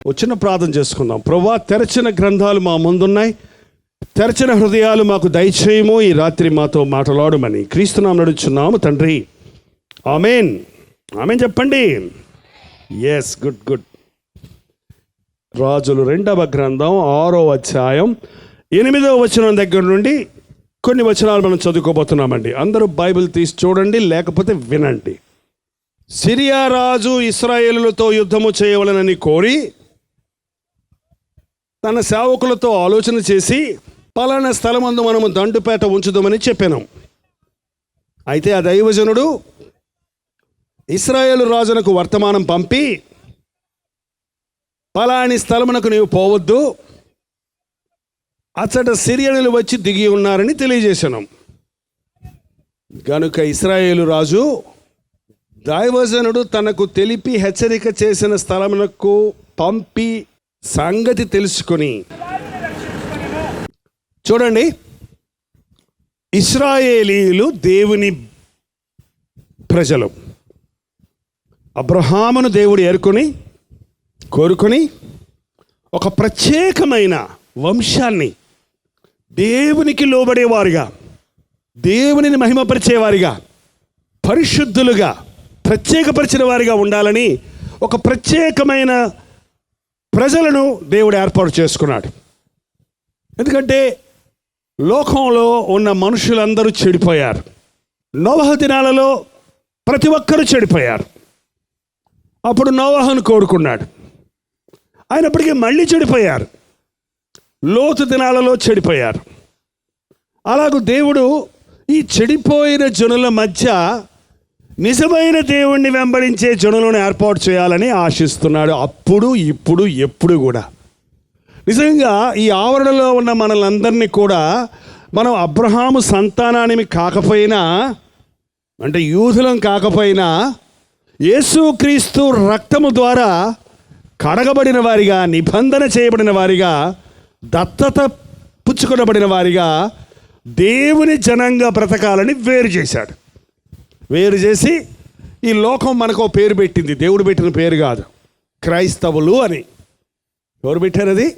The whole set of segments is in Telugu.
వచ్చిన ప్రార్థన చేసుకుందాం. ప్రభువా, తెరచిన గ్రంథాలు మా ముందున్నాయి, తెరచిన హృదయాలు మాకు దయచేయము, ఈ రాత్రి మాతో మాట్లాడమని క్రీస్తునామమున నడుచున్నాము తండ్రి, ఆమేన్. ఆమేన్ చెప్పండి. Yes, good good. రాజులు 2వ గ్రంథం 6వ అధ్యాయం 8వ వచనం దగ్గర నుండి కొన్ని వచనాలు మనం చదువుకోబోతున్నామండి. అందరూ బైబిల్ తీసి చూడండి, లేకపోతే వినండి. సిరియా రాజు ఇశ్రాయేలులతో యుద్ధము చేయవలనని కోరి తన సేవకులతో ఆలోచన చేసి, పలానా స్థలమందు మనము దండుపేట ఉంచుదామని చెప్పాను. అయితే ఆ దైవజనుడు ఇశ్రాయేలు రాజునకు వర్తమానం పంపి, పలాని స్థలమునకు నీవు పోవద్దు, అచ్చట సిరియనులు వచ్చి దిగి ఉన్నారని తెలియజేశాను. గనుక ఇశ్రాయేలు రాజు దైవజనుడు తనకు తెలిపి హెచ్చరిక చేసిన స్థలమునకు పంపి సంగతి తెలుసుకొని, చూడండి, ఇశ్రాయేలీయులు దేవుని ప్రజలు. అబ్రహామును దేవుడు కోరుకొని ఒక ప్రత్యేకమైన వంశాన్ని దేవునికి లోబడేవారుగా, దేవునిని మహిమపరిచేవారిగా, పరిశుద్ధులుగా, ప్రత్యేకపరిచిన వారిగా ఉండాలని ఒక ప్రత్యేకమైన ప్రజలను దేవుడు ఏర్పాటు చేసుకున్నాడు. ఎందుకంటే లోకంలో ఉన్న మనుషులందరూ చెడిపోయారు. నోవహు దినాలలో ప్రతి ఒక్కరూ చెడిపోయారు. అప్పుడు నోవహును కోరుకున్నాడు, అయినప్పటికీ మళ్ళీ చెడిపోయారు. లోతు దినాలలో చెడిపోయారు. అలాగూ దేవుడు ఈ చెడిపోయిన జనుల మధ్య నిజమైన దేవుణ్ణి వెంబడించే జనులను ఏర్పాటు చేయాలని ఆశిస్తున్నాడు. అప్పుడు, ఇప్పుడు, ఎప్పుడు కూడా. నిజంగా ఈ ఆవరణలో ఉన్న మనలందరినీ కూడా మనం అబ్రహాము సంతానాన్ని కాకపోయినా, అంటే యూదులం కాకపోయినా, యేసుక్రీస్తు రక్తము ద్వారా కడగబడిన వారిగా, నిబంధన చేయబడిన వారిగా, దత్తత పుచ్చుకొనబడిన వారిగా దేవుని జనంగా బ్రతకాలని వేరు చేశాడు. వేరు చేసి ఈ లోకం మనకు పేరు పెట్టింది. దేవుడు పెట్టిన పేరు కాదు, క్రైస్తవులు అని. ఎవరు పెట్టారు అది?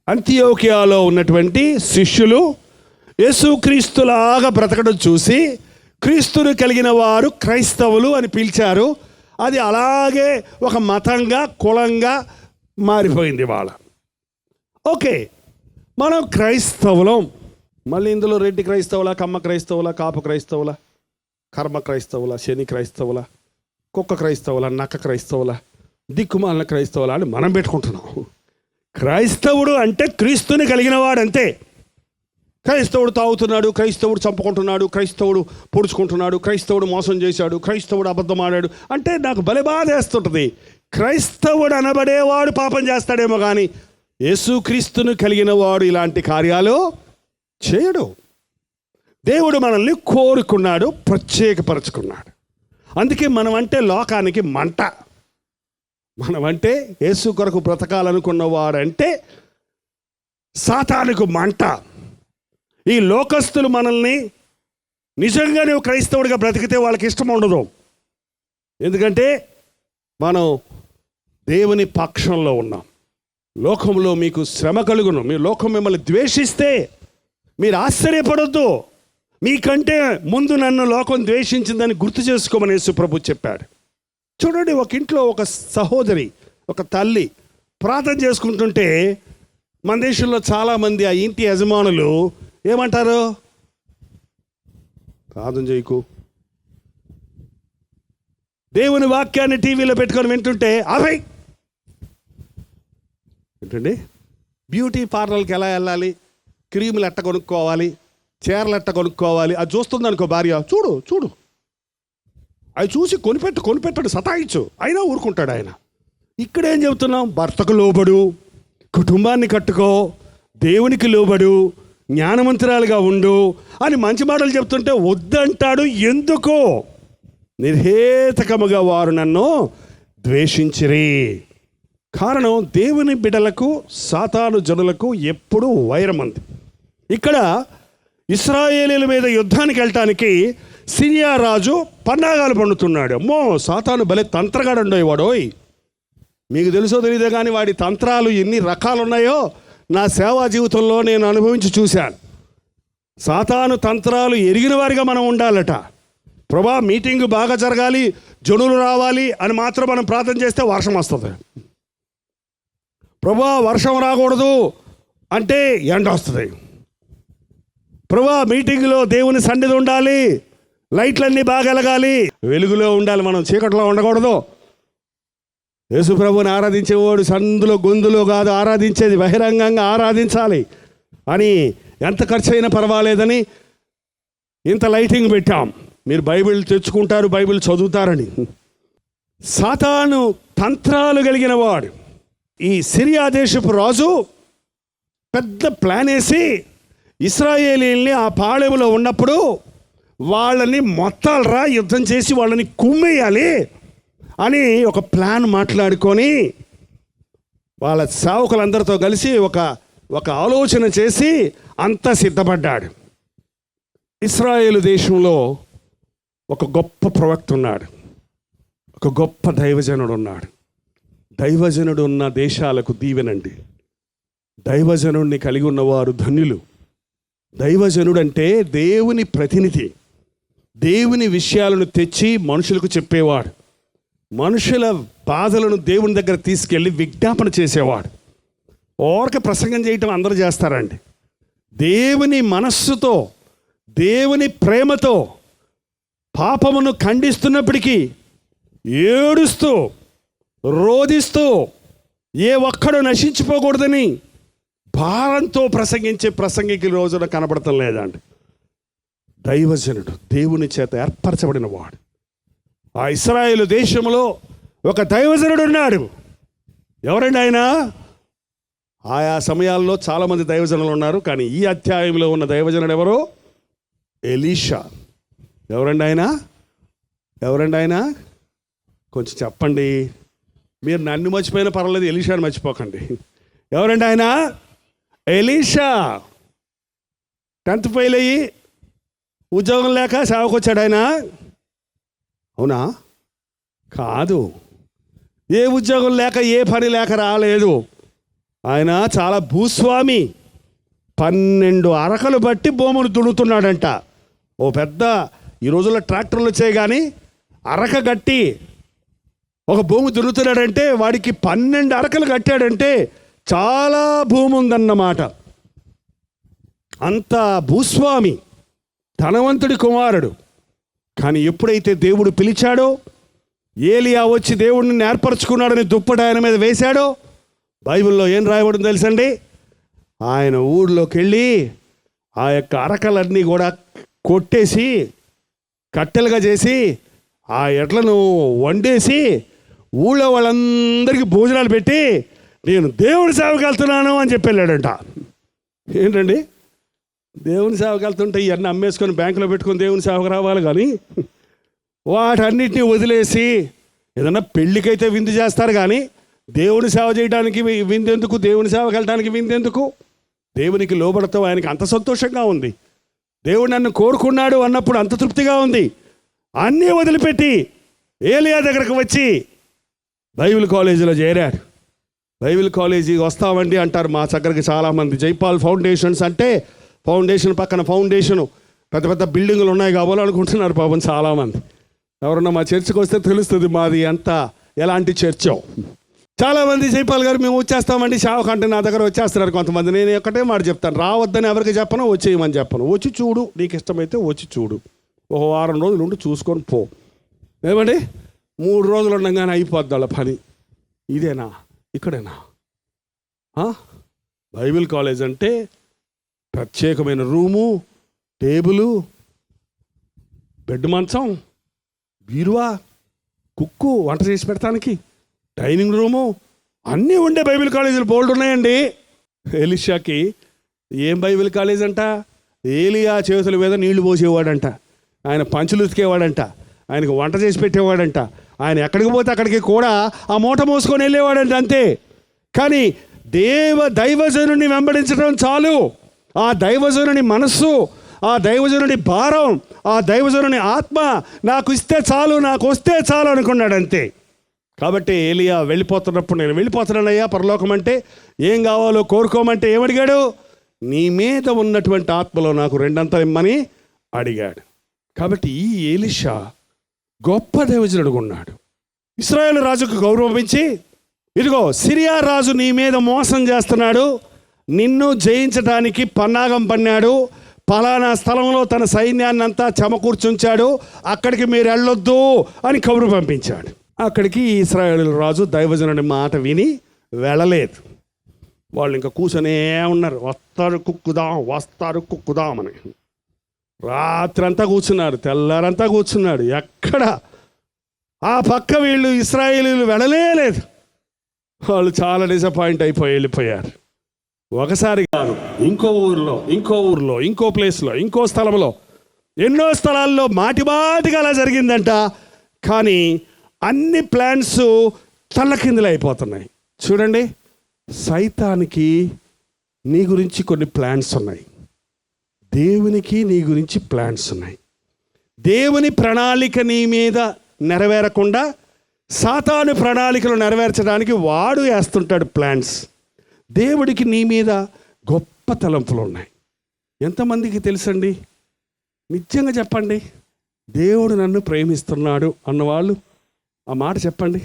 అంతియోకియాలో ఉన్నటువంటి శిష్యులు యేసుక్రీస్తులాగా బ్రతకడం చూసి క్రీస్తును కలిగిన వారు క్రైస్తవులు అని పిలిచారు. అది అలాగే ఒక మతంగా, కులంగా మారిపోయింది వాళ్ళ. ఓకే, మనం క్రైస్తవులం. మళ్ళీ ఇందులో రెడ్డి క్రైస్తవుల, కమ్మ క్రైస్తవుల, కాపు క్రైస్తవుల, కర్మ క్రైస్తవుల, శని క్రైస్తవుల, కుక్క క్రైస్తవుల, నక్క క్రైస్తవుల, దిక్కుమాలిన క్రైస్తవుల అని మనం పెట్టుకుంటున్నాం. క్రైస్తవుడు అంటే క్రీస్తుని కలిగిన వాడంతే. క్రైస్తవుడు తాగుతున్నాడు, క్రైస్తవుడు చంపుకుంటున్నాడు, క్రైస్తవుడు పొడుచుకుంటున్నాడు, క్రైస్తవుడు మోసం చేశాడు, క్రైస్తవుడు అబద్ధం ఆడాడు అంటే నాకు భలే బాధ వేస్తుంటుంది. క్రైస్తవుడు అనబడేవాడు పాపం చేస్తాడేమో కానీ యేసుక్రీస్తును కలిగిన వాడు ఇలాంటి కార్యాలు చేయడు. దేవుడు మనల్ని కోరుకున్నాడు, ప్రత్యేకపరచుకున్నాడు. అందుకే మనం అంటే లోకానికి మంట. మనమంటే యేసు కొరకు బ్రతకాలనుకున్నవాడంటే సాతానుకు మంట. ఈ లోకస్తులు మనల్ని నిజంగా నువ్వు క్రైస్తవుడిగా బ్రతికితే వాళ్ళకి ఇష్టం ఉండదు. ఎందుకంటే మనం దేవుని పక్షంలో ఉన్నాం. లోకంలో మీకు శ్రమ కలుగును, మీ లోకం మిమ్మల్ని ద్వేషిస్తే మీరు ఆశ్చర్యపడొద్దు. మీకంటే ముందు నన్ను లోకం ద్వేషించిందని గుర్తు చేసుకోమని యేసు ప్రభు చెప్పాడు. చూడండి, ఒక ఇంట్లో ఒక సహోదరి, ఒక తల్లి ప్రార్థన చేసుకుంటుంటే మన దేశంలో చాలామంది ఆ ఇంటి యజమానులు ఏమంటారు? ప్రార్థన చేయకు. దేవుని వాక్యాన్ని టీవీలో పెట్టుకొని వింటుంటే అభయ్ ఏంటండి, బ్యూటీ పార్లర్కి ఎలా వెళ్ళాలి, క్రీములు ఎట్ట కొనుక్కోవాలి, చీరలు ఎట్ట కొనుక్కోవాలి, అది చూస్తుంది అనుకో భార్య, చూడు చూడు, అవి చూసి కొనిపెట్టాడు, సతాయించు, అయినా ఊరుకుంటాడు ఆయన. ఇక్కడేం చెబుతున్నాం? భర్తకు లోబడు, కుటుంబాన్ని కట్టుకో, దేవునికి లోబడు, జ్ఞానవంతురాలుగా ఉండు అని మంచి మాటలు చెప్తుంటే వద్దంటాడు. ఎందుకో? నిర్హేతకముగా వారు నన్ను ద్వేషించిరి. కారణం, దేవుని బిడ్డలకు సాతాను జనులకు ఎప్పుడూ వైరం ఉంది. ఇక్కడ ఇశ్రాయేలీల మీద యుద్ధానికి వెళ్ళటానికి సిరియా రాజు పన్నాగాలు పండుతున్నాడు. అమ్మో, సాతాను భలే తంత్రగాడు ఉండేవాడోయ్. మీకు తెలుసో తెలియదే కానీ వాడి తంత్రాలు ఎన్ని రకాలు ఉన్నాయో నా సేవా జీవితంలో నేను అనుభవించి చూశాను. సాతాను తంత్రాలు ఎరిగిన వారిగా మనం ఉండాలట. ప్రభా మీటింగ్ బాగా జరగాలి, జనులు రావాలి అని మాత్రం మనం ప్రార్థన చేస్తే వర్షం వస్తుంది. ప్రభా వర్షం రాకూడదు అంటే ఎండ వస్తుంది. ప్రభా మీటింగ్లో దేవుని సన్నిధి ఉండాలి, లైట్లన్నీ బాగా వెలగాలి, వెలుగులో ఉండాలి, మనం చీకట్లో ఉండకూడదు. యేసు ప్రభుని ఆరాధించేవాడు సందులో గొంతులో కాదు ఆరాధించేది, బహిరంగంగా ఆరాధించాలి అని ఎంత ఖర్చు అయినా పర్వాలేదని ఇంత లైటింగ్ పెట్టాం. మీరు బైబిల్ తెచ్చుకుంటారు, బైబిల్ చదువుతారని. సాతాను తంత్రాలు కలిగిన వాడు. ఈ సిరియా దేశపు రాజు పెద్ద ప్లాన్ వేసి ఇశ్రాయేలీల్ని ఆ పాళెములో ఉన్నప్పుడు వాళ్ళని మొత్తాలరా యుద్ధం చేసి వాళ్ళని కుమ్మేయాలి అని ఒక ప్లాన్ మాట్లాడుకొని వాళ్ళ సేవకులందరితో కలిసి ఒక ఆలోచన చేసి అంతా సిద్ధపడ్డాడు. ఇశ్రాయేలు దేశంలో ఒక గొప్ప ప్రవక్త ఉన్నాడు, ఒక గొప్ప దైవజనుడు ఉన్నాడు. దైవజనుడు ఉన్న దేశాలకు దీవెనండి. దైవజనుడిని కలిగి ఉన్నవారు ధన్యులు. దైవజనుడు అంటే దేవుని ప్రతినిధి, దేవుని విషయాలను తెచ్చి మనుషులకు చెప్పేవాడు, మనుషుల బాధలను దేవుని దగ్గర తీసుకెళ్ళి విజ్ఞాపన చేసేవాడు. ఓరక ప్రసంగం చేయటం అందరూ చేస్తారండి. దేవుని మనస్సుతో, దేవుని ప్రేమతో పాపమును ఖండిస్తున్నప్పటికీ ఏడుస్తూ రోదిస్తూ ఏ ఒక్కడు నశించిపోకూడదని భారంతో ప్రసంగించే ప్రసంగికుల రోజున కనబడటం లేదండి. దైవజనుడు దేవుని చేత ఏర్పరచబడిన వాడు. ఆ ఇశ్రాయేలు దేశంలో ఒక దైవజనుడు ఉన్నాడు. ఎవరండి ఆయన? ఆయా సమయాల్లో చాలామంది దైవజనులు ఉన్నారు, కానీ ఈ అధ్యాయంలో ఉన్న దైవజనుడు ఎవరు? ఎలీషా. ఎవరండి ఆయన? ఎవరండి ఆయన? కొంచెం చెప్పండి. మీరు నన్ను మర్చిపోయినా పర్వాలేదు, ఎలీషాని మర్చిపోకండి. ఎవరండి ఆయన? ఎలీషా. 10th ఫెయిల్ అయ్యి ఉద్యోగం లేక సేవకు వచ్చాడు ఆయన. అవునా? కాదు. ఏ ఉద్యోగం లేక ఏ పని లేక రాలేదు. ఆయన చాలా భూస్వామి. 12 అరకలు బట్టి భూములు దున్నుతున్నాడంట. ఓ పెద్ద, ఈ రోజుల్లో ట్రాక్టర్లు వచ్చాయి కానీ అరక గట్టి ఒక భూమి దున్నుతున్నాడంటే వాడికి 12 అరకలు కట్టాడంటే చాలా భూమి ఉందన్నమాట. అంత భూస్వామి, ధనవంతుడి కుమారుడు. కానీ ఎప్పుడైతే దేవుడు పిలిచాడో, ఏలియా వచ్చి దేవుడిని ఏర్పరచుకున్నాడని దుప్పటి ఆయన మీద వేశాడో, బైబిల్లో ఏం రాయబడిందో తెలుసండి? ఆయన ఊళ్ళోకి వెళ్ళి ఆ యొక్క అరకలన్నీ కూడా కొట్టేసి కట్టెలుగా చేసి ఆ ఎడ్లను వండేసి ఊళ్ళో వాళ్ళందరికీ భోజనాలు పెట్టి నేను దేవుని సేవకి వెళ్తున్నాను అని చెప్పి వెళ్ళాడంట. ఏంటండి, దేవుని సేవకి వెళ్తుంటే ఇవన్నీ అమ్మేసుకొని బ్యాంకులో పెట్టుకొని దేవుని సేవకు రావాలి, కానీ వాటన్నిటిని వదిలేసి ఏదన్నా పెళ్ళికైతే విందు చేస్తారు, కానీ దేవుని సేవ చేయడానికి విందెందుకు? దేవుని సేవకి వెళ్ళడానికి విందెందుకు? దేవునికి లోబడతాం, ఆయనకి అంత సంతోషంగా ఉంది. దేవుడు నన్ను కోరుకున్నాడు అన్నప్పుడు అంత తృప్తిగా ఉంది. అన్నీ వదిలిపెట్టి ఏలియా దగ్గరకు వచ్చి బైబిల్ కాలేజీలో చేరాడు. బైబిల్ కాలేజీ వస్తామండి అంటారు మా దగ్గరికి చాలామంది. జైపాల్ ఫౌండేషన్స్ అంటే ఫౌండేషన్ పక్కన ఫౌండేషను పెద్ద పెద్ద బిల్డింగులు ఉన్నాయి కావాలనుకుంటున్నారు పాపం చాలామంది. ఎవరన్నా మా చర్చికి వస్తే తెలుస్తుంది మాది అంతా ఎలాంటి చర్చో. చాలామంది జైపాల్ గారు మేము వచ్చేస్తామండి సేవకు అంటే నా దగ్గర వచ్చేస్తున్నారు కొంతమంది. నేను ఒకటే మాట చెప్తాను, రావద్దని ఎవరికి చెప్పను, వచ్చేయమని చెప్పను. వచ్చి చూడు, నీకు ఇష్టమైతే వచ్చి చూడు, ఒక వారం రోజులు ఉండి చూసుకొని పో. ఏమండి 3 రోజులు ఉండగానే అయిపోద్ది వాళ్ళ పని. ఇదేనా? ఇక్కడేనా? బైబిల్ కాలేజ్ అంటే ప్రత్యేకమైన రూము, టేబులు, బెడ్ మంచం, బీరువా, కుక్కు, వంట చేసి పెడతానికి డైనింగ్ రూము అన్నీ ఉండే బైబిల్ కాలేజీలు బోల్డ్ ఉన్నాయండి. ఎలీషాకి ఏం బైబిల్ కాలేజ్ అంట? ఏలియా చేతుల మీద నీళ్లు పోసేవాడంట, ఆయన పంచులు ఉతికేవాడంట, ఆయనకు వంట చేసి పెట్టేవాడంట, ఆయన ఎక్కడికి పోతే అక్కడికి కూడా ఆ మూట మోసుకొని వెళ్ళేవాడంట, అంతే. కానీ దైవజనుని వెంబడించడం చాలు. ఆ దైవజనుని మనస్సు, ఆ దైవజనుని భారం, ఆ దైవజనుని ఆత్మ నాకు ఇస్తే చాలు, నాకు వస్తే చాలు అనుకున్నాడు, అంతే. కాబట్టి ఏలియా వెళ్ళిపోతున్నప్పుడు, నేను వెళ్ళిపోతున్నానయ్యా పరలోకం అంటే, ఏం కావాలో కోరుకోమంటే ఏమడిగాడు? నీ మీద ఉన్నటువంటి ఆత్మలో నాకు 2 ఇమ్మని అడిగాడు. కాబట్టి ఈ ఎలీషా గొప్ప దైవజనుడుగా ఉన్నాడు. ఇశ్రాయేలు రాజుకు గౌరవం ఇచ్చి, ఇదిగో సిరియా రాజు నీ మీద మోసం చేస్తున్నాడు, నిన్ను జయించడానికి పన్నాగం పన్నాడు, పలానా స్థలంలో తన సైన్యాన్ని అంతా చమకూర్చుంచాడు, అక్కడికి మీరు వెళ్ళొద్దు అని కబురు పంపించాడు. అక్కడికి ఇశ్రాయేలు రాజు దైవజనుడి మాట విని వెళ్ళలేదు. వాళ్ళు ఇంకా కూర్చొనే ఉన్నారు, వస్తారు కుక్కుదాం అని. రాత్రంతా కూర్చున్నారు, తెల్లారంతా కూర్చున్నాడు. ఎక్కడ ఆ పక్క వీళ్ళు ఇశ్రాయేలీలు వెళ్ళలేదు. వాళ్ళు చాలా డిసప్పాయింట్ అయిపోయి వెళ్ళిపోయారు. ఒకసారి కాదు, ఇంకో ఊర్లో, ఇంకో ప్లేస్లో, ఇంకో స్థలంలో, ఎన్నో స్థలాల్లో మాటిమాటిగా అలా జరిగిందంట. కానీ అన్ని ప్లాన్స్ తల్లకిందులు అయిపోతున్నాయి. చూడండి, సైతానికి నీ గురించి కొన్ని ప్లాన్స్ ఉన్నాయి, దేవునికి నీ గురించి ప్లాన్స్ ఉన్నాయి. దేవుని ప్రణాళిక నీ మీద నెరవేరకుండా సాతాను ప్రణాళికలు నెరవేర్చడానికి వాడు వేస్తుంటాడు ప్లాన్స్. దేవుడికి నీ మీద గొప్ప తలంపులు ఉన్నాయి. ఎంతమందికి తెలుసండి? నిజంగా చెప్పండి, దేవుడు నన్ను ప్రేమిస్తున్నాడు అన్నవాళ్ళు ఆ మాట చెప్పండి.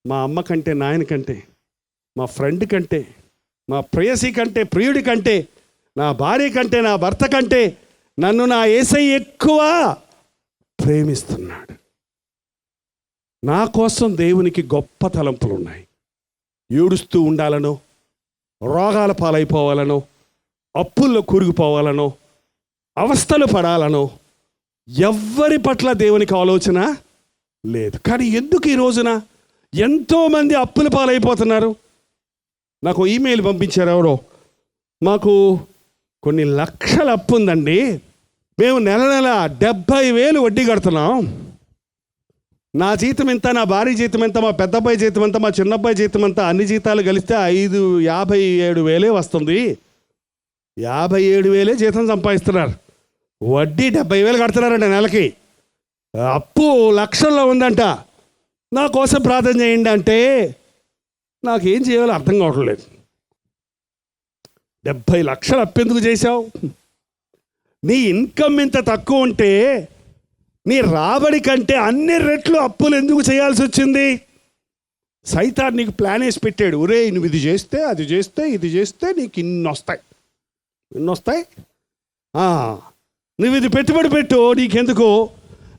మా అమ్మ కంటే, నాయన కంటే, మా ఫ్రెండ్ కంటే, మా ప్రేయసి కంటే, ప్రియుడి కంటే, నా భార్య కంటే, నా భర్త కంటే నన్ను నా యేసయ్య ఎక్కువ ప్రేమిస్తున్నాడు. నా కోసం దేవునికి గొప్ప తలంపులు ఉన్నాయి. ఏడుస్తూ ఉండాలనో, రోగాల పాలైపోవాలనో, అప్పుల్లో కూరుకుపోవాలనో, అవస్థలు పడాలనో ఎవ్వరి పట్ల దేవునికి ఆలోచన లేదు. కానీ ఎందుకు ఈ రోజున ఎంతోమంది అప్పుల పాలైపోతున్నారు? నాకు ఈమెయిల్ పంపించారు ఎవరో, మాకు కొన్ని లక్షల అప్పు ఉందండి, మేము నెల 70,000 వడ్డీ కడుతున్నాం, నా జీతం ఎంత, నా భార్య జీతం ఎంత, మా పెద్దబ్బాయి జీతం ఎంత, మా చిన్నబ్బాయి జీతం ఎంత, అన్ని జీతాలు కలిస్తే 57,000 వస్తుంది. 57,000 జీతం సంపాదిస్తున్నారు, వడ్డీ 70,000 కడుతున్నారంట నెలకి, అప్పు లక్షల్లో ఉందంట. నా కోసం ప్రార్థన చేయండి అంటే నాకేం చేయాలో అర్థం కావట్లేదు. 70 లక్షలు అప్పు ఎందుకు చేశావు? నీ ఇన్కమ్ ఇంత తక్కువ ఉంటే నీ రాబడి కంటే అన్ని రెట్లు అప్పులు ఎందుకు చేయాల్సి వచ్చింది? సైతాన్ నీకు ప్లాన్ వేసి పెట్టాడు. ఒరే, నువ్వు ఇది చేస్తే, అది చేస్తే, ఇది చేస్తే నీకు ఇన్ని వస్తాయి. నువ్వు ఇది పెట్టుబడి పెట్టు, నీకెందుకు,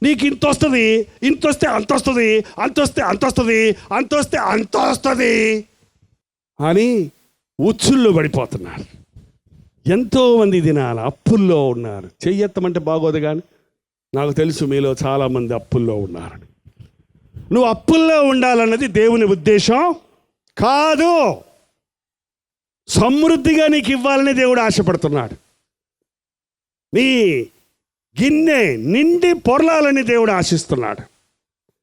నీకు ఇంత వస్తుంది, ఇంత వస్తే అంత వస్తుంది, అంత వస్తే అంత వస్తుంది, అంత వస్తే అంత వస్తుంది అని ఉచ్చుల్లో పడిపోతున్నారు. ఎంతోమంది దినాల అప్పుల్లో ఉన్నారు. చెయ్యెత్తమంటే బాగోదు, కానీ నాకు తెలుసు మీలో చాలామంది అప్పుల్లో ఉన్నారని. నువ్వు అప్పుల్లో ఉండాలన్నది దేవుని ఉద్దేశం కాదు. సమృద్ధిగా నీకు ఇవ్వాలని దేవుడు ఆశపడుతున్నాడు. నీ గిన్నె నిండి పొరలాలని దేవుడు ఆశిస్తున్నాడు.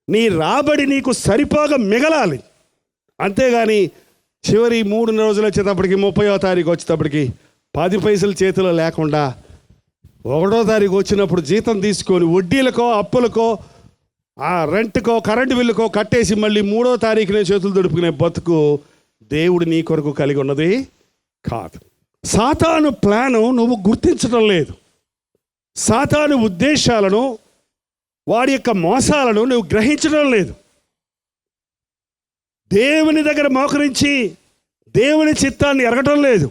నీ రాబడి నీకు సరిపోగా మిగలాలి. అంతేగాని చివరి 3 రోజులు వచ్చేటప్పటికి, 30వ తారీఖు వచ్చేటప్పటికి 10 పైసలు చేతిలో లేకుండా, 1వ తారీఖు వచ్చినప్పుడు జీతం తీసుకొని వడ్డీలకో, అప్పులకో, ఆ రెంట్కో, కరెంటు బిల్లుకో కట్టేసి మళ్ళీ 3వ తారీఖునే చేతులు దుడుపుకునే బతుకు దేవుడు నీ కొరకు కలిగి ఉన్నది కాదు. సాతాను ప్లాను నువ్వు గుర్తించడం లేదు. సాతాను ఉద్దేశాలను, వాడి యొక్క మోసాలను నువ్వు గ్రహించడం లేదు. దేవుని దగ్గర మోకరించి దేవుని చిత్తాన్ని ఎరగటం లేదు.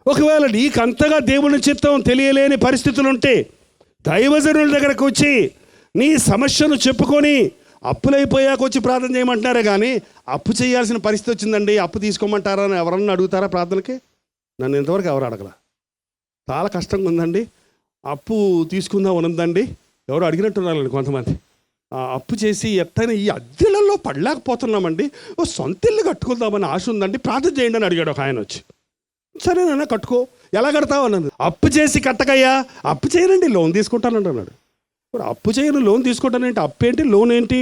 ఒకవేళ నీకు అంతగా దేవుని చిత్తం తెలియలేని పరిస్థితులు ఉంటే దైవజనుల దగ్గరకు వచ్చి నీ సమస్యను చెప్పుకొని, అప్పులైపోయాక వచ్చి ప్రార్థన చేయమంటున్నారే కానీ అప్పు చేయాల్సిన పరిస్థితి వచ్చిందండి, అప్పు తీసుకోమంటారా అని ఎవరన్నా అడుగుతారా ప్రార్థనకి? నన్ను ఇంతవరకు ఎవరు అడగలా. చాలా కష్టంగా ఉందండి, అప్పు తీసుకుందాం ఉన్నదండి, ఎవరు అడిగినట్టున్నారండి కొంతమంది. అప్పు చేసి ఎత్తైనా ఈ అద్దెలలో పడలేకపోతున్నామండి, ఓ సొంత ఇల్లు కట్టుకుందామని ఆశ ఉందండి, ప్రార్థన చేయండి అని అడిగాడు ఒక ఆయన వచ్చి. సరేనన్నా కట్టుకో, ఎలా కడతావు అన్నది. అప్పు చేసి కట్టకయ్యా, అప్పు చేయనండి, లోన్ తీసుకుంటానండి అన్నాడు. ఇప్పుడు అప్పు చేయను, లోన్ తీసుకుంటానంటే అప్పు ఏంటి, లోన్ ఏంటి?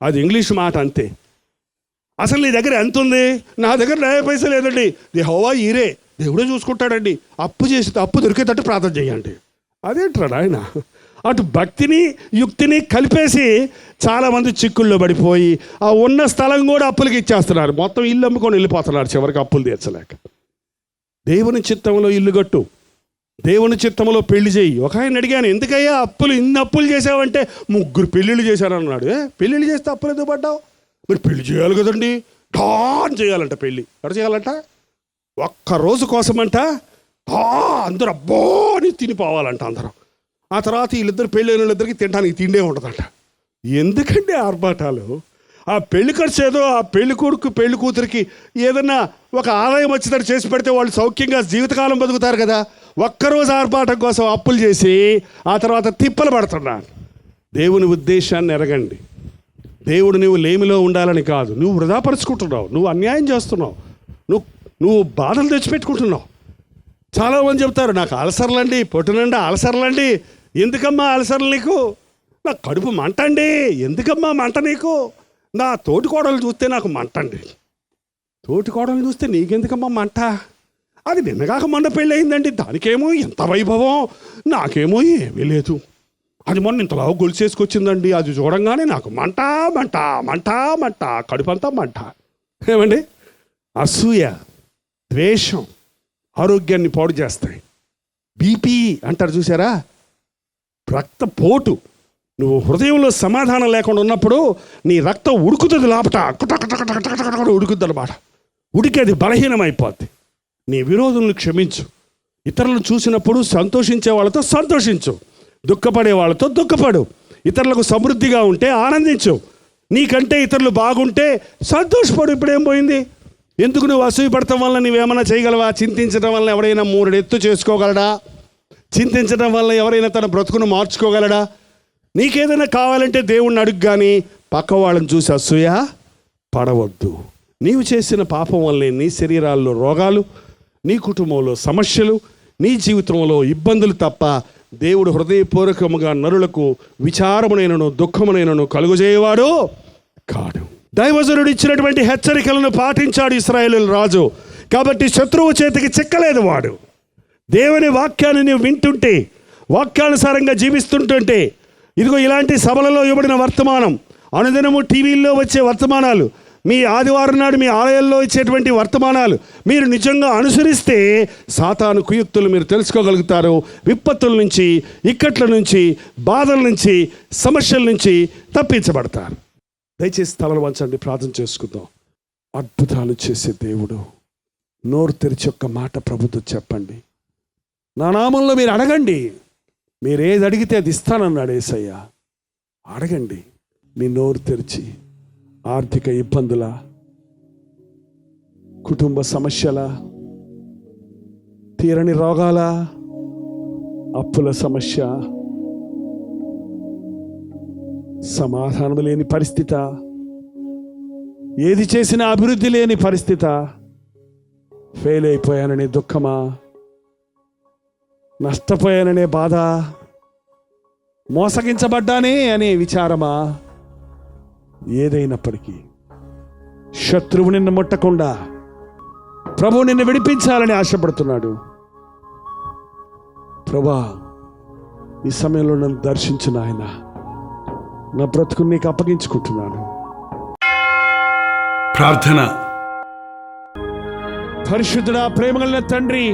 అది ఇంగ్లీష్ మాట అంతే. అసలు నీ దగ్గర ఎంత ఉంది? నా దగ్గర 90 పైసలు లేదండి. యెహోవా ఈరే, దేవుడే చూసుకుంటాడండి. అప్పు చేసి అప్పు దొరికేటట్టు ప్రార్థన చేయండి. అదేంటాడు ఆయన? అటు భక్తిని యుక్తిని కలిపేసి చాలామంది చిక్కుల్లో పడిపోయి ఆ ఉన్న స్థలం కూడా అప్పులకి ఇచ్చేస్తున్నారు. మొత్తం ఇల్లు అమ్ముకొని వెళ్ళిపోతున్నారు చివరికి అప్పులు తీర్చలేక. దేవుని చిత్తంలో ఇల్లు కట్టు, దేవుని చిత్తంలో పెళ్లి చేయి. ఒక ఆయన అడిగాను, ఎందుకయ్యా ఇన్ని అప్పులు చేసావంటే 3 పెళ్ళిళ్ళు చేశానన్నాడు. పెళ్ళిళ్ళు చేస్తే అప్పులు ఎందుకు పడ్డావు? మరి పెళ్లి చేయాలి కదండి, ఠాన్ చేయాలంట. పెళ్ళి ఎక్కడ చేయాలంట? ఒక్కరోజు కోసమంట అందరూ అబ్బో అని తినిపోవాలంట అందరం. ఆ తర్వాత వీళ్ళిద్దరు పెళ్ళైన వాళ్ళిద్దరికి తినడానికి తిండే ఉండదంట. ఎందుకంటే ఆర్భాటాలు? ఆ పెళ్లి ఖర్చు ఏదో ఆ పెళ్లి కొడుకు పెళ్లి కూతురికి ఏదన్నా ఒక ఆదాయం వచ్చేటట్టు చేసి పెడితే వాళ్ళు సౌఖ్యంగా జీవితకాలం బతుకుతారు కదా. ఒక్కరోజు ఆర్భాటం కోసం అప్పులు చేసి ఆ తర్వాత తిప్పలు పడుతున్నారు. దేవుని ఉద్దేశాన్ని ఎరగండి. దేవుడు నువ్వు లేమిలో ఉండాలని కాదు, నువ్వు వృధాపరుచుకుంటున్నావు, నువ్వు అన్యాయం చేస్తున్నావు, నువ్వు బాధలు తెచ్చిపెట్టుకుంటున్నావు. చాలామంది చెప్తారు, నాకు అల్సర్లండి, పొట్టునండి అల్సర్లండి. ఎందుకమ్మా అల్సర్లు నీకు? నాకు కడుపు మంట అండి. ఎందుకమ్మా మంట నీకు? నా తోటికోడలు చూస్తే నాకు మంట అండి. తోటికోడలు చూస్తే నీకెందుకమ్మా మంట? అది నిన్నగాక మొన్న పెళ్ళి అయిందండి, దానికేమో ఎంత వైభవం, నాకేమో ఏమీ లేదు. అది మొన్న ఇంతలా గొలుసేసుకొచ్చిందండి, అది చూడంగానే నాకు మంట మంట మంట మంట, కడుపంతా మంట. ఏమండి? అసూయ, ద్వేషం ఆరోగ్యాన్ని పాడు చేస్తాయి. బీపీ అంటారు చూసారా, రక్తపోటు. నువ్వు హృదయంలో సమాధానం లేకుండా ఉన్నప్పుడు నీ రక్తం ఉడుకుతుంది లోపట, ఉడుకుద్ది అన్నమాట. ఉడికేది బలహీనమైపోద్ది. నీ విరోధులను క్షమించు. ఇతరులను చూసినప్పుడు సంతోషించే వాళ్ళతో సంతోషించు, దుఃఖపడే వాళ్ళతో దుఃఖపడు. ఇతరులకు సమృద్ధిగా ఉంటే ఆనందించు. నీకంటే ఇతరులు బాగుంటే సంతోషపడు. ఇప్పుడేం పోయింది? ఎందుకు నువ్వు అసూయ పడటం వల్ల నువ్వేమన్నా చేయగలవా? చింతించడం వల్ల ఎవరైనా 3 ఎత్తు చేసుకోగలడా? చింతించడం వల్ల ఎవరైనా తన బ్రతుకును మార్చుకోగలడా? నీకేదైనా కావాలంటే దేవుణ్ణి అడుగు, కానీ పక్క వాళ్ళని చూసి అసూయ పడవద్దు. నీవు చేసిన పాపం వల్లే నీ శరీరాల్లో రోగాలు, నీ కుటుంబంలో సమస్యలు, నీ జీవితంలో ఇబ్బందులు తప్ప దేవుడు హృదయపూర్వకముగా నరులకు విచారమునైనను దుఃఖమునైనను కలుగజేయవాడు కాడు. దైవజనుడు ఇచ్చినటువంటి హెచ్చరికలను పాటించాడు ఇశ్రాయేలు రాజు. కాబట్టి శత్రువు చేతికి చిక్కలేదు వాడు. దేవుని వాక్యాన్ని నీవు వింటుంటే, వాక్యానుసారంగా జీవిస్తుంటుంటే, ఇదిగో ఇలాంటి సభలలో ఇవ్వబడిన వర్తమానం, అనుదినము టీవీల్లో వచ్చే వర్తమానాలు, మీ ఆదివారం నాడు మీ ఆలయాల్లో ఇచ్చేటువంటి వర్తమానాలు మీరు నిజంగా అనుసరిస్తే సాతాను కుయుక్తులు మీరు తెలుసుకోగలుగుతారు. విపత్తుల నుంచి, ఇక్కట్ల నుంచి, బాధల నుంచి, సమస్యల నుంచి తప్పించబడతారు. దయచేసి తలలు వంచండి, ప్రార్థన చేసుకుందాం. అద్భుతాలు చేసే దేవుడు, నోరు తెరిచి ఒక్క మాట ప్రభుతో చెప్పండి. నా నామంలో మీరు అడగండి, మీరు ఏది అడిగితే అది ఇస్తానన్నాడు యేసయ్య. అడగండి మీ నోరు తెరిచి. ఆర్థిక ఇబ్బందుల, కుటుంబ సమస్యల, తీరని రోగాల, అప్పుల సమస్య, సమాధానం లేని పరిస్థితి, ఏది చేసినా అభివృద్ధి లేని పరిస్థితి, ఫెయిల్ అయిపోయాననే దుఃఖమా, నష్టపోయాననే బాధ, మోసగించబడ్డానే అనే విచారమా, ఏదైనప్పటికీ శత్రువు నిన్ను ముట్టకుండా ప్రభువు నిన్ను విడిపించాలని ఆశపడుతున్నాడు. ప్రభా, ఈ సమయంలో నన్ను దర్శించు నాయన, నా బ్రతుకుని నీకు అప్పగించుకుంటున్నాను. ప్రార్థన. పరిశుద్ధుడా, ప్రేమగల తండ్రి,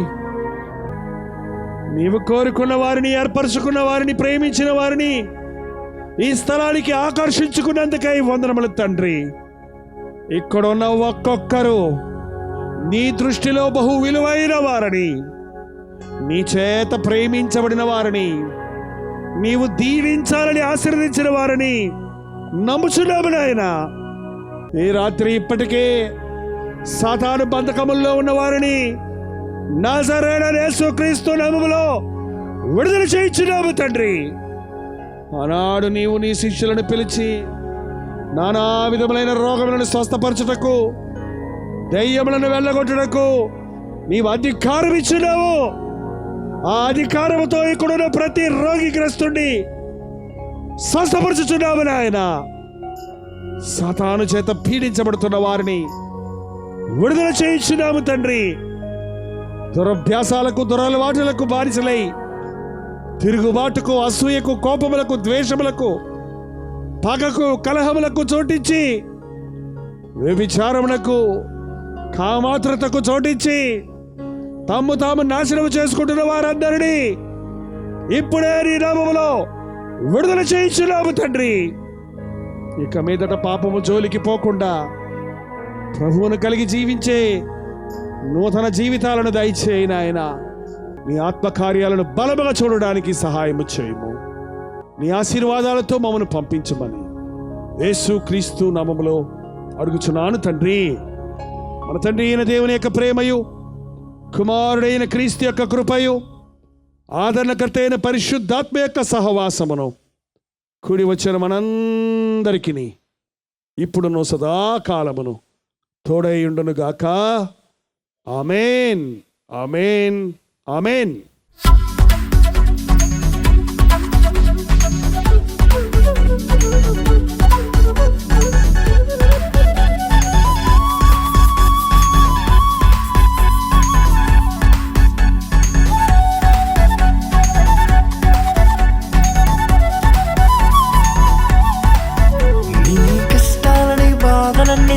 నీవు కోరుకున్న వారిని, ఏర్పరచుకున్న వారిని, ప్రేమించిన వారిని ఈ స్థలానికి ఆకర్షించుకున్నందుకై వందనములు తండ్రి. ఇక్కడ ఉన్న ఒక్కొక్కరు నీ దృష్టిలో బహు విలువైన వారని, నీ చేత ప్రేమించబడిన వారని, నీవు దీవించాలని ఆశీర్వదించిన వారని నమ్ముచున్నాము నాయన. ఈ రాత్రి ఇప్పటికే సాతాను బంధకముల్లో ఉన్న వారిని నజరేయుడైన యేసుక్రీస్తు నామములో విడుదల చేయించున్నాము తండ్రి. ఆనాడు నీవు నీ శిష్యులను పిలిచి నానా విధములైన రోగములను స్వస్థపరచుటకు, దెయ్యములను వెళ్ళగొట్టుటకు నీవు అధికారం ఇచ్చినావు. ఆ అధికారముతో ఇక్కడున్న ప్రతి రోగిగ్రస్తుడిని స్వస్థపరచుచున్నాము నాయన. సాతాను చేత పీడించబడుతున్న వారిని విడుదల చేయించున్నాము తండ్రి. దురభ్యాసాలకు, దురలవాటులకు బానిసలై తిరుగుబాటుకు, అసూయకు, కోపములకు, ద్వేషములకు, పగకు, కలహములకు చోటిచ్చి, వ్యభిచారములకు, కామాత్రతకు చోటిచ్చి తాము నాశనం చేసుకుంటున్న వారందరినీ ఇప్పుడే నీ నామములో విడుదల చేయించున్నాము తండ్రి. ఇక మీదట పాపము జోలికి పోకుండా ప్రభువును కలిగి జీవించే నూతన జీవితాలను దయచేయి నాయన. నీ ఆత్మకార్యాలను బలముగా చూడడానికి సహాయము చేయము. నీ ఆశీర్వాదాలతో మమ్మను పంపించమని యేసు క్రీస్తు నామములో అడుగుచున్నాను తండ్రి. మన తండ్రి అయిన దేవుని యొక్క ప్రేమయు, కుమారుడైన క్రీస్తు యొక్క కృపయు, ఆదరణకర్త అయిన పరిశుద్ధాత్మ యొక్క సహవాసమును కూడి వచ్చిన మనందరికీ ఇప్పుడును సదాకాలమును తోడైయుండును గాక. ఆమేన్, ఆమేన్, ఆమేన్.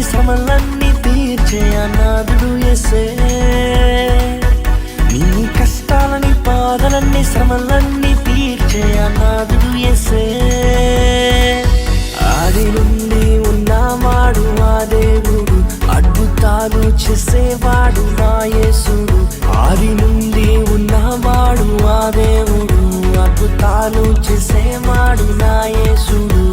శ్రమలన్నీ తీర్చే అనాథుడు యేసే. నీ కష్టాలని, బాధలన్నీ, శ్రమలన్నీ తీర్చే అనాథుడు యేసే. ఆది నుండి ఉన్నవాడు ఆ దేవుడు, అద్భుతాలు చేసేవాడు నా యేసుడు. ఆది నుండి ఉన్నవాడు ఆ దేవుడు, అద్భుతాలు చేసేవాడు నా యేసుడు.